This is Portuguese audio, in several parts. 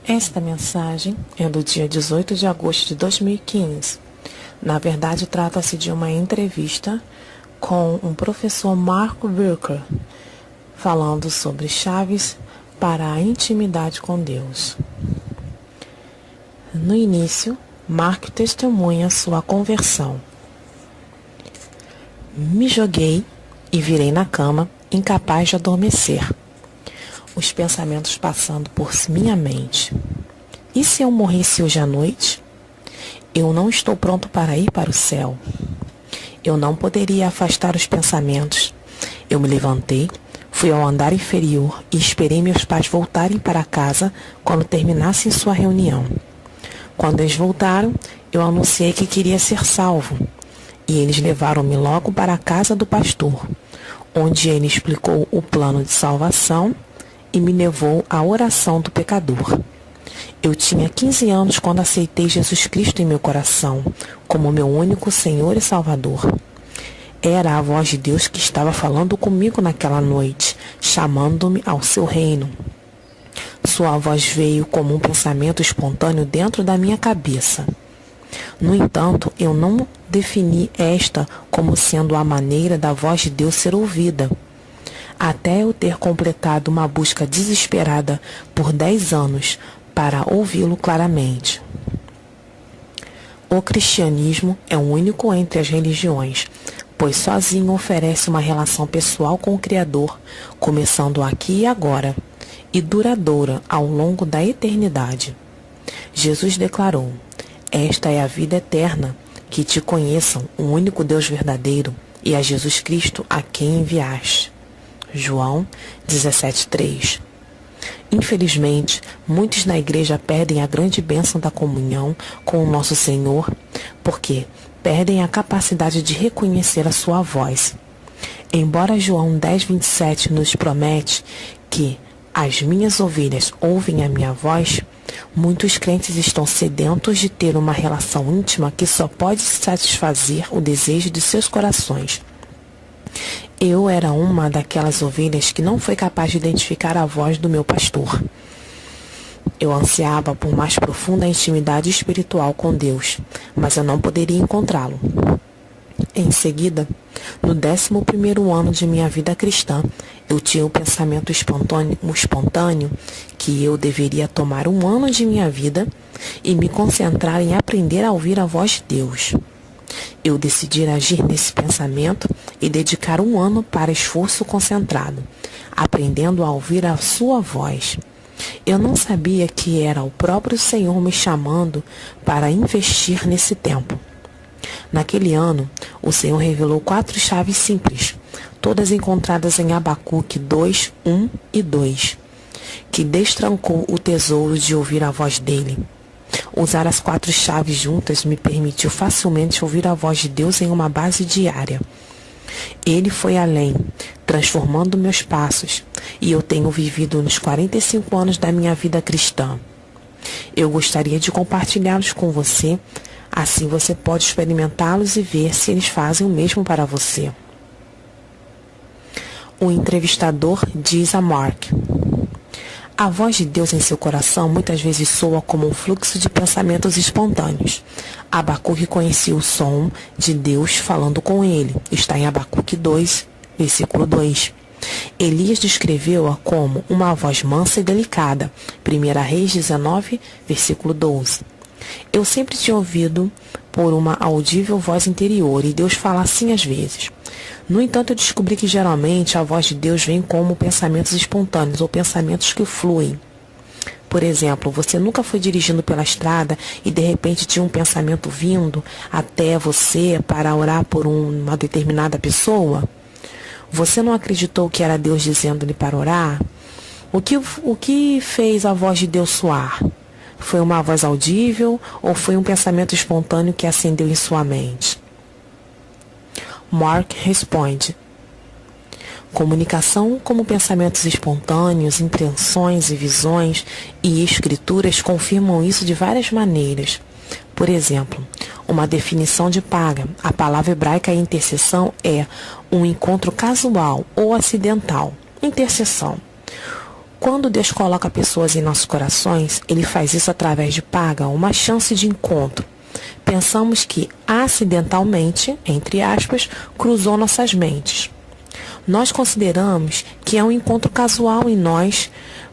Esta mensagem é do dia 18 de agosto de 2015. Na verdade, trata-se de uma entrevista com o professor Mark Wilker, falando sobre chaves para a intimidade com Deus. No início, Mark testemunha sua conversão. Me joguei e virei na cama, incapaz de adormecer. Os pensamentos passando por minha mente. E se eu morresse hoje à noite? Eu não estou pronto para ir para o céu. Eu não poderia afastar os pensamentos. Eu me levantei, fui ao andar inferior e esperei meus pais voltarem para casa quando terminassem sua reunião. Quando eles voltaram, eu anunciei que queria ser salvo. E eles levaram-me logo para a casa do pastor, onde ele explicou o plano de salvação e me levou à oração do pecador. Eu tinha 15 anos quando aceitei Jesus Cristo em meu coração, como meu único Senhor e Salvador. Era a voz de Deus que estava falando comigo naquela noite, chamando-me ao seu reino. Sua voz veio como um pensamento espontâneo dentro da minha cabeça. No entanto, eu não defini esta como sendo a maneira da voz de Deus ser ouvida. Até eu ter completado uma busca desesperada por 10 anos para ouvi-lo claramente. O cristianismo é o único entre as religiões, pois sozinho oferece uma relação pessoal com o Criador, começando aqui e agora, e duradoura ao longo da eternidade. Jesus declarou: "Esta é a vida eterna, que te conheçam o único Deus verdadeiro e a Jesus Cristo a quem enviaste." João 17:3. Infelizmente, muitos na igreja perdem a grande bênção da comunhão com o nosso Senhor, porque perdem a capacidade de reconhecer a sua voz. Embora João 10:27 nos promete que as minhas ovelhas ouvem a minha voz, muitos crentes estão sedentos de ter uma relação íntima que só pode satisfazer o desejo de seus corações. Eu era uma daquelas ovelhas que não foi capaz de identificar a voz do meu pastor. Eu ansiava por mais profunda intimidade espiritual com Deus, mas eu não poderia encontrá-lo. Em seguida, no 11º ano de minha vida cristã, eu tinha o pensamento espontâneo que eu deveria tomar um ano de minha vida e me concentrar em aprender a ouvir a voz de Deus. Eu decidi agir nesse pensamento e dedicar um ano para esforço concentrado, aprendendo a ouvir a sua voz. Eu não sabia que era o próprio Senhor me chamando para investir nesse tempo. Naquele ano, o Senhor revelou 4 chaves simples, todas encontradas em Abacuque 2, 1 e 2, que destrancou o tesouro de ouvir a voz dele. Usar as 4 chaves juntas me permitiu facilmente ouvir a voz de Deus em uma base diária. Ele foi além, transformando meus passos, e eu tenho vivido nos 45 anos da minha vida cristã. Eu gostaria de compartilhá-los com você, assim você pode experimentá-los e ver se eles fazem o mesmo para você. O entrevistador diz a Mark: "A voz de Deus em seu coração muitas vezes soa como um fluxo de pensamentos espontâneos. Abacuque conhecia o som de Deus falando com ele. Está em Abacuque 2, versículo 2. Elias descreveu-a como uma voz mansa e delicada. 1 Reis 19, versículo 12. Eu sempre tinha ouvido por uma audível voz interior, e Deus fala assim às vezes. No entanto, eu descobri que geralmente a voz de Deus vem como pensamentos espontâneos ou pensamentos que fluem. Por exemplo, você nunca foi dirigindo pela estrada e de repente tinha um pensamento vindo até você para orar por uma determinada pessoa? Você não acreditou que era Deus dizendo-lhe para orar? O que fez a voz de Deus soar? Foi uma voz audível ou foi um pensamento espontâneo que acendeu em sua mente?" Mark responde: "Comunicação como pensamentos espontâneos, intenções e visões e escrituras confirmam isso de várias maneiras. Por exemplo, uma definição de paga. A palavra hebraica intercessão é um encontro casual ou acidental. Intercessão. Quando Deus coloca pessoas em nossos corações, Ele faz isso através de paga, uma chance de encontro. Pensamos que acidentalmente, entre aspas, cruzou nossas mentes. Nós consideramos que é um encontro casual em nós,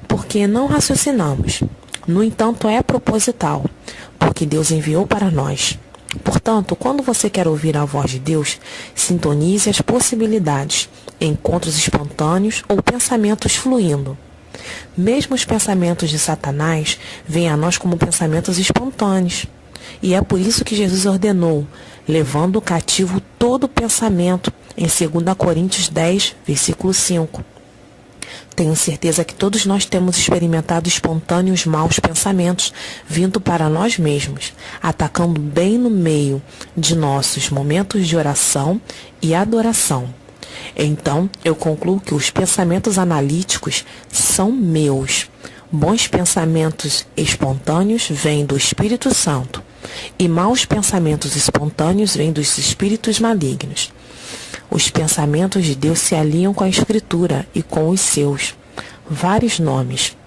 porque não raciocinamos. No entanto, é proposital, porque Deus enviou para nós. Portanto, quando você quer ouvir a voz de Deus, sintonize as possibilidades, encontros espontâneos ou pensamentos fluindo. Mesmo os pensamentos de Satanás vêm a nós como pensamentos espontâneos. E é por isso que Jesus ordenou, levando cativo todo pensamento, em 2 Coríntios 10, versículo 5. Tenho certeza que todos nós temos experimentado espontâneos maus pensamentos vindo para nós mesmos, atacando bem no meio de nossos momentos de oração e adoração. Então, eu concluo que os pensamentos analíticos são meus. Bons pensamentos espontâneos vêm do Espírito Santo, e maus pensamentos espontâneos vêm dos espíritos malignos. Os pensamentos de Deus se alinham com a Escritura e com os seus. Vários nomes: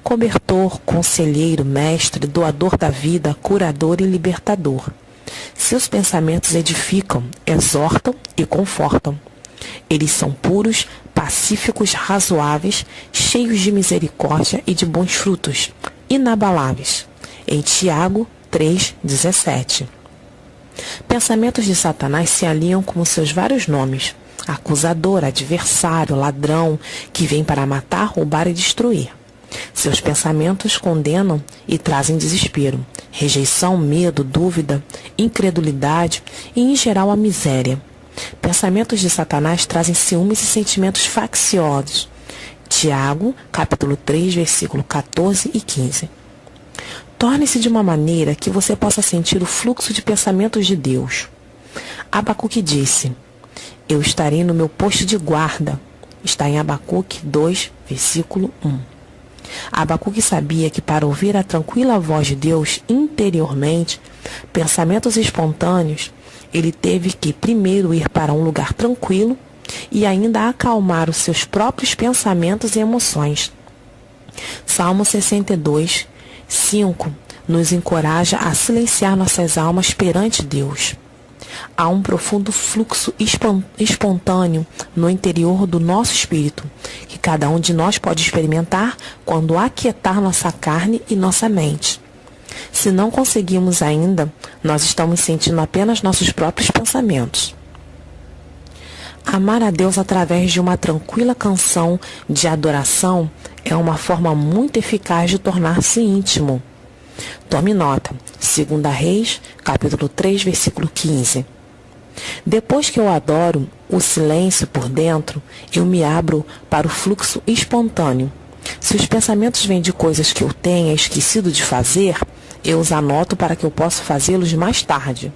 cobertor, conselheiro, mestre, doador da vida, curador e libertador. Seus pensamentos edificam, exortam e confortam. Eles são puros, pacíficos, razoáveis, cheios de misericórdia e de bons frutos, inabaláveis. Em Tiago 3,17. Pensamentos de Satanás se alinham com seus vários nomes: acusador, adversário, ladrão, que vem para matar, roubar e destruir. Seus pensamentos condenam e trazem desespero, rejeição, medo, dúvida, incredulidade e, em geral, a miséria. Pensamentos de Satanás trazem ciúmes e sentimentos facciosos. Tiago, capítulo 3, versículo 14 e 15. Torne-se de uma maneira que você possa sentir o fluxo de pensamentos de Deus. Abacuque disse: eu estarei no meu posto de guarda. Está em Abacuque 2, versículo 1. Abacuque sabia que para ouvir a tranquila voz de Deus interiormente, pensamentos espontâneos, ele teve que primeiro ir para um lugar tranquilo e ainda acalmar os seus próprios pensamentos e emoções. Salmo 62, 5 nos encoraja a silenciar nossas almas perante Deus. Há um profundo fluxo espontâneo no interior do nosso espírito, que cada um de nós pode experimentar quando aquietar nossa carne e nossa mente. Se não conseguimos ainda, nós estamos sentindo apenas nossos próprios pensamentos. Amar a Deus através de uma tranquila canção de adoração é uma forma muito eficaz de tornar-se íntimo. Tome nota, 2 Reis, capítulo 3, versículo 15. Depois que eu adoro o silêncio por dentro, eu me abro para o fluxo espontâneo. Se os pensamentos vêm de coisas que eu tenha esquecido de fazer, eu os anoto para que eu possa fazê-los mais tarde.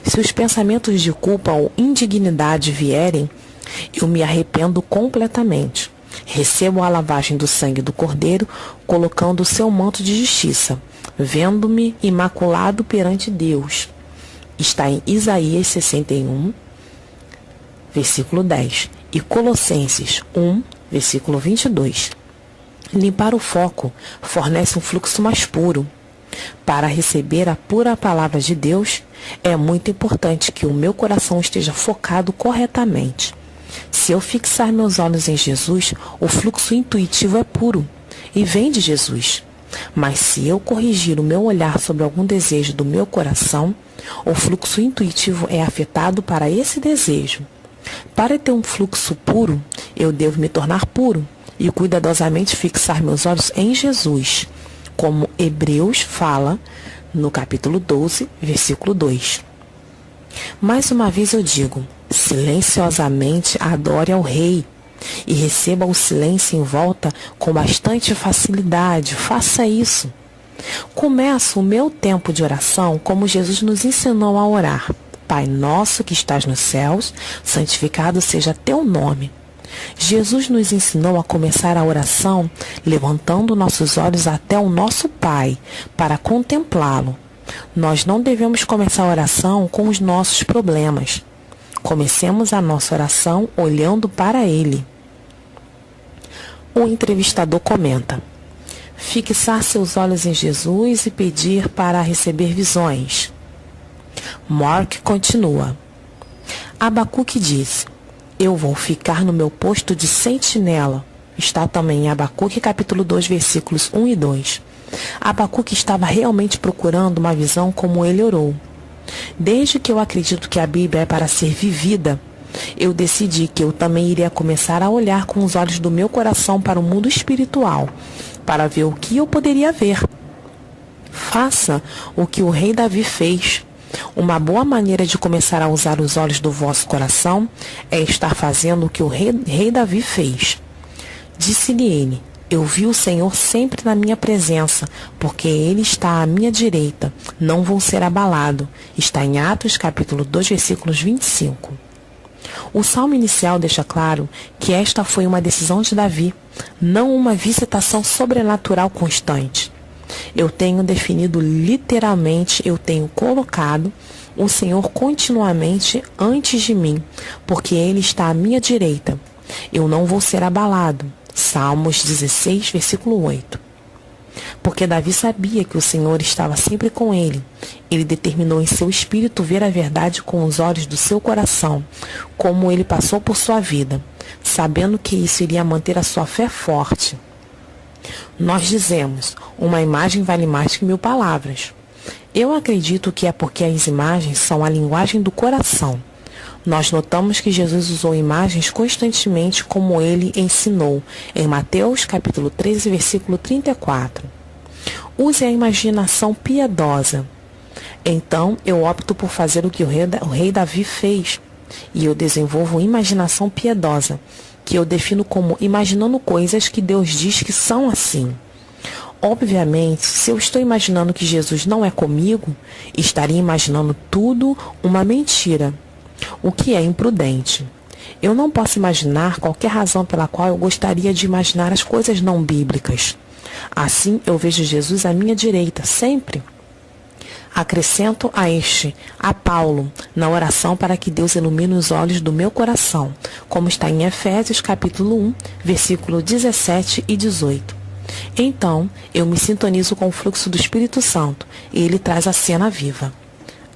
Se os pensamentos de culpa ou indignidade vierem, eu me arrependo completamente. Recebo a lavagem do sangue do Cordeiro, colocando o seu manto de justiça, vendo-me imaculado perante Deus. Está em Isaías 61, versículo 10, e Colossenses 1, versículo 22. Limpar o foco fornece um fluxo mais puro. Para receber a pura palavra de Deus, é muito importante que o meu coração esteja focado corretamente. Se eu fixar meus olhos em Jesus, o fluxo intuitivo é puro e vem de Jesus. Mas se eu corrigir o meu olhar sobre algum desejo do meu coração, o fluxo intuitivo é afetado para esse desejo. Para ter um fluxo puro, eu devo me tornar puro e cuidadosamente fixar meus olhos em Jesus, como Hebreus fala no capítulo 12, versículo 2. Mais uma vez eu digo: silenciosamente adore ao Rei e receba o silêncio em volta com bastante facilidade. Faça isso. Começo o meu tempo de oração como Jesus nos ensinou a orar: Pai nosso que estás nos céus, santificado seja teu nome. Jesus nos ensinou a começar a oração levantando nossos olhos até o nosso Pai para contemplá-lo. Nós não devemos começar a oração com os nossos problemas. Comecemos a nossa oração olhando para Ele. O entrevistador comenta: fixar seus olhos em Jesus e pedir para receber visões. Mark continua: Abacuque disse: eu vou ficar no meu posto de sentinela. Está também em Abacuque capítulo 2, versículos 1 e 2. Abacuque estava realmente procurando uma visão como ele orou. Desde que eu acredito que a Bíblia é para ser vivida, eu decidi que eu também iria começar a olhar com os olhos do meu coração para o mundo espiritual, para ver o que eu poderia ver. Faça o que o rei Davi fez. Uma boa maneira de começar a usar os olhos do vosso coração é estar fazendo o que o rei Davi fez. Disse-lhe ele: eu vi o Senhor sempre na minha presença, porque ele está à minha direita, não vou ser abalado. Está em Atos capítulo 2, versículos 25. O salmo inicial deixa claro que esta foi uma decisão de Davi, não uma visitação sobrenatural constante. Eu tenho definido literalmente, eu tenho colocado o Senhor continuamente antes de mim, porque ele está à minha direita. Eu não vou ser abalado. Salmos 16, versículo 8. Porque Davi sabia que o Senhor estava sempre com ele. Ele determinou em seu espírito ver a verdade com os olhos do seu coração, como ele passou por sua vida, sabendo que isso iria manter a sua fé forte. Nós dizemos: uma imagem vale mais que 1000 palavras. Eu acredito que é porque as imagens são a linguagem do coração. Nós notamos que Jesus usou imagens constantemente como ele ensinou, em Mateus capítulo 13, versículo 34. Use a imaginação piedosa. Então, eu opto por fazer o que o rei Davi fez, e eu desenvolvo imaginação piedosa, que eu defino como imaginando coisas que Deus diz que são assim. Obviamente, se eu estou imaginando que Jesus não é comigo, estaria imaginando tudo uma mentira, o que é imprudente. Eu não posso imaginar qualquer razão pela qual eu gostaria de imaginar as coisas não bíblicas. Assim, eu vejo Jesus à minha direita, sempre. Acrescento a Paulo, na oração para que Deus ilumine os olhos do meu coração, como está em Efésios capítulo 1, versículo 17 e 18. Então, eu me sintonizo com o fluxo do Espírito Santo, e ele traz a cena viva.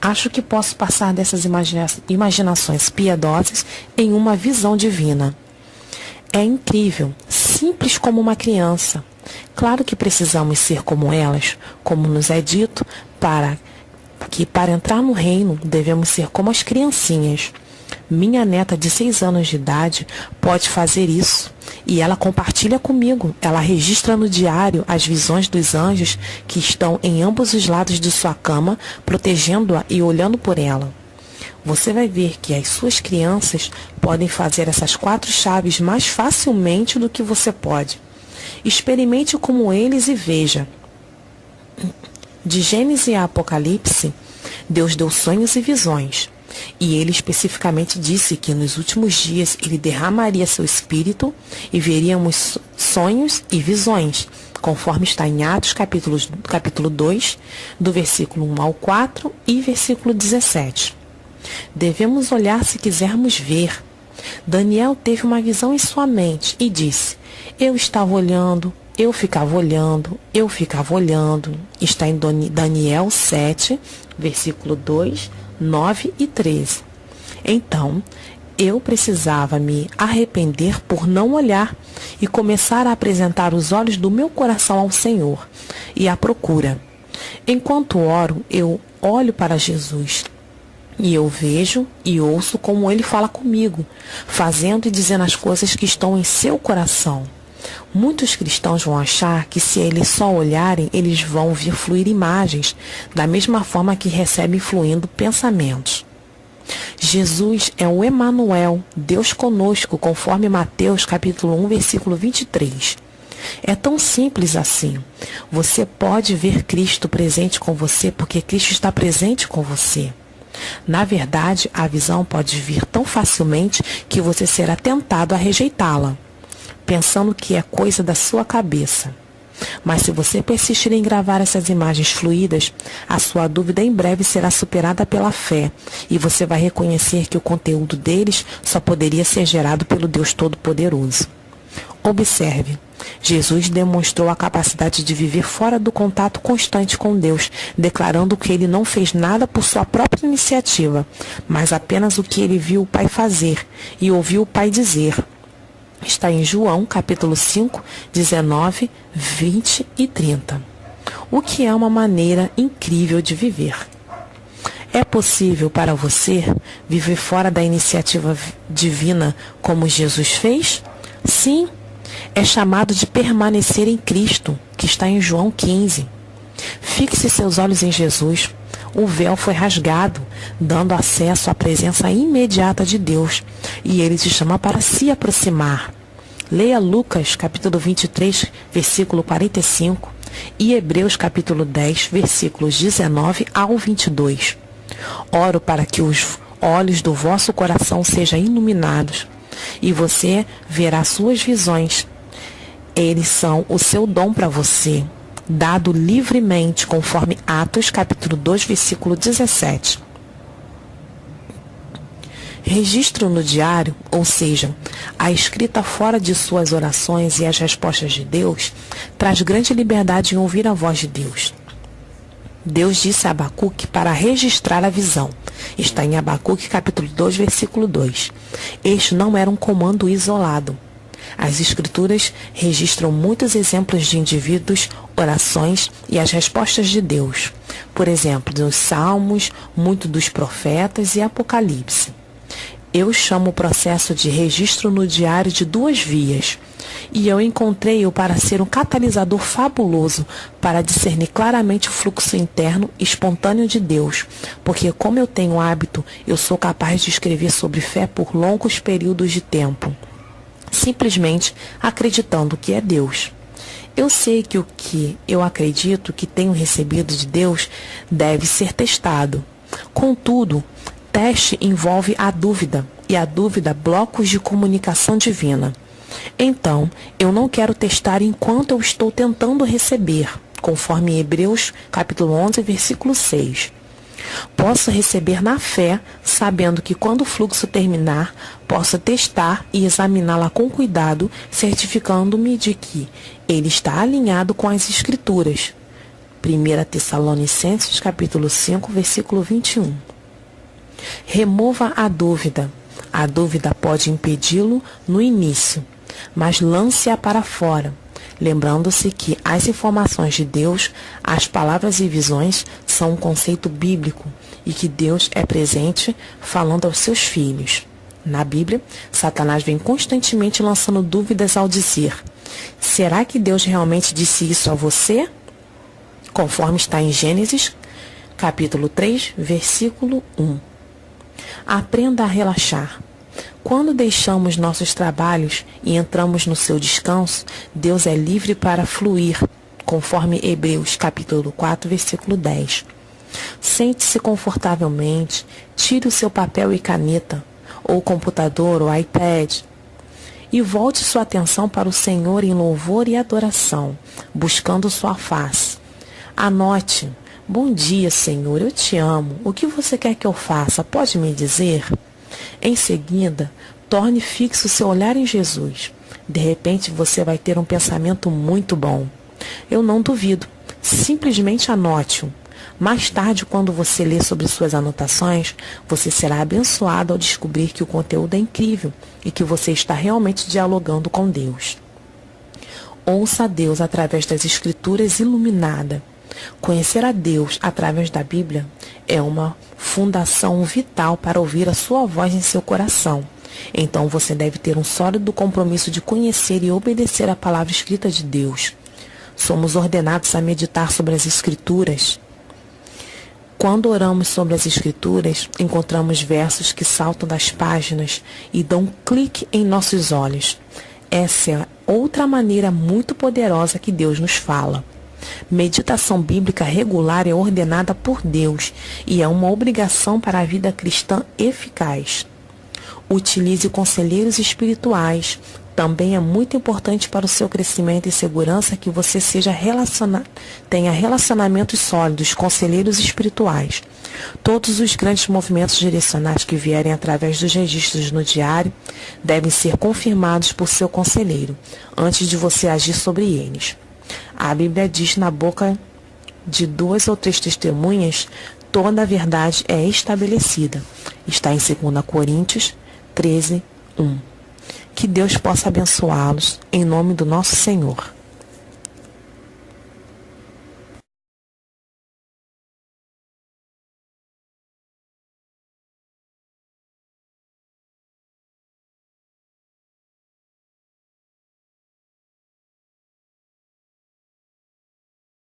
Acho que posso passar dessas imaginações piedosas em uma visão divina. É incrível, simples como uma criança. Claro que precisamos ser como elas, como nos é dito, para entrar no reino devemos ser como as criancinhas. Minha neta de 6 anos de idade pode fazer isso, e ela compartilha comigo. Ela registra no diário as visões dos anjos que estão em ambos os lados de sua cama, protegendo-a e olhando por ela. Você vai ver que as suas crianças podem fazer essas 4 chaves mais facilmente do que você pode. Experimente como eles e veja. De Gênesis a Apocalipse, Deus deu sonhos e visões. E ele especificamente disse que nos últimos dias ele derramaria seu espírito e veríamos sonhos e visões, conforme está em Atos capítulo 2, do versículo 1 ao 4 e versículo 17. Devemos olhar se quisermos ver. Daniel teve uma visão em sua mente e disse: eu estava olhando, eu ficava olhando, eu ficava olhando. Está em Daniel 7, versículo 2, 9 e 13. Então, eu precisava me arrepender por não olhar e começar a apresentar os olhos do meu coração ao Senhor e à procura. Enquanto oro, eu olho para Jesus e eu vejo e ouço como ele fala comigo, fazendo e dizendo as coisas que estão em seu coração. Muitos cristãos vão achar que se eles só olharem, eles vão ver fluir imagens, da mesma forma que recebem fluindo pensamentos. Jesus é o Emanuel, Deus conosco, conforme Mateus capítulo 1, versículo 23. É tão simples assim. Você pode ver Cristo presente com você porque Cristo está presente com você. Na verdade, a visão pode vir tão facilmente que você será tentado a rejeitá-la, pensando que é coisa da sua cabeça. Mas se você persistir em gravar essas imagens fluídas, a sua dúvida em breve será superada pela fé, e você vai reconhecer que o conteúdo deles só poderia ser gerado pelo Deus Todo-Poderoso. Observe, Jesus demonstrou a capacidade de viver fora do contato constante com Deus, declarando que ele não fez nada por sua própria iniciativa, mas apenas o que ele viu o Pai fazer e ouviu o Pai dizer. Está em João, capítulo 5, 19, 20 e 30. O que é uma maneira incrível de viver. É possível para você viver fora da iniciativa divina como Jesus fez? Sim. É chamado de permanecer em Cristo, que está em João 15. Fixe seus olhos em Jesus. O véu foi rasgado, dando acesso à presença imediata de Deus, e ele te chama para se aproximar. Leia Lucas, capítulo 23, versículo 45, e Hebreus, capítulo 10, versículos 19 ao 22. Oro para que os olhos do vosso coração sejam iluminados, e você verá suas visões. Eles são o seu dom para você, dado livremente, conforme Atos, capítulo 2, versículo 17. Registro no diário, ou seja, a escrita fora de suas orações e as respostas de Deus, traz grande liberdade em ouvir a voz de Deus. Deus disse a Abacuque para registrar a visão. Está em Abacuque, capítulo 2, versículo 2. Este não era um comando isolado. As Escrituras registram muitos exemplos de indivíduos, orações e as respostas de Deus. Por exemplo, nos Salmos, muito dos profetas e Apocalipse. Eu chamo o processo de registro no diário de duas vias, e eu encontrei-o para ser um catalisador fabuloso para discernir claramente o fluxo interno e espontâneo de Deus, porque como eu tenho hábito, eu sou capaz de escrever sobre fé por longos períodos de tempo, simplesmente acreditando que é Deus. Eu sei que o que eu acredito que tenho recebido de Deus deve ser testado. Contudo, teste envolve a dúvida, e a dúvida blocos de comunicação divina. Então, eu não quero testar enquanto eu estou tentando receber, conforme Hebreus capítulo 11, versículo 6. Posso receber na fé, sabendo que quando o fluxo terminar, posso testar e examiná-la com cuidado, certificando-me de que ele está alinhado com as Escrituras. 1 Tessalonicenses capítulo 5, versículo 21. Remova a dúvida. A dúvida pode impedi-lo no início, mas lance-a para fora, lembrando-se que as informações de Deus, as palavras e visões, são um conceito bíblico e que Deus é presente falando aos seus filhos. Na Bíblia, Satanás vem constantemente lançando dúvidas ao dizer: será que Deus realmente disse isso a você? Conforme está em Gênesis, capítulo 3, versículo 1. Aprenda a relaxar. Quando deixamos nossos trabalhos e entramos no seu descanso, Deus é livre para fluir, conforme Hebreus capítulo 4, versículo 10. Sente-se confortavelmente, tire o seu papel e caneta, ou computador ou iPad, e volte sua atenção para o Senhor em louvor e adoração, buscando sua face. Anote: bom dia, Senhor, eu te amo. O que você quer que eu faça? Pode me dizer? Em seguida, torne fixo seu olhar em Jesus. De repente, você vai ter um pensamento muito bom. Eu não duvido. Simplesmente anote-o. Mais tarde, quando você ler sobre suas anotações, você será abençoado ao descobrir que o conteúdo é incrível e que você está realmente dialogando com Deus. Ouça a Deus através das Escrituras iluminada. Conhecer a Deus através da Bíblia é uma fundação vital para ouvir a sua voz em seu coração. Então você deve ter um sólido compromisso de conhecer e obedecer a palavra escrita de Deus. Somos ordenados a meditar sobre as Escrituras. Quando oramos sobre as Escrituras, encontramos versos que saltam das páginas e dão um clique em nossos olhos. Essa é outra maneira muito poderosa que Deus nos fala. Meditação bíblica regular é ordenada por Deus e é uma obrigação para a vida cristã eficaz. Utilize conselheiros espirituais, Também é muito importante para o seu crescimento e segurança que você tenha relacionamentos sólidos, conselheiros espirituais. Todos os grandes movimentos direcionais que vierem através dos registros no diário devem ser confirmados por seu conselheiro, antes de você agir sobre eles. A Bíblia diz: na boca de 2 ou 3 testemunhas, toda a verdade é estabelecida. Está em 2 Coríntios 13, 1. Que Deus possa abençoá-los, em nome do nosso Senhor.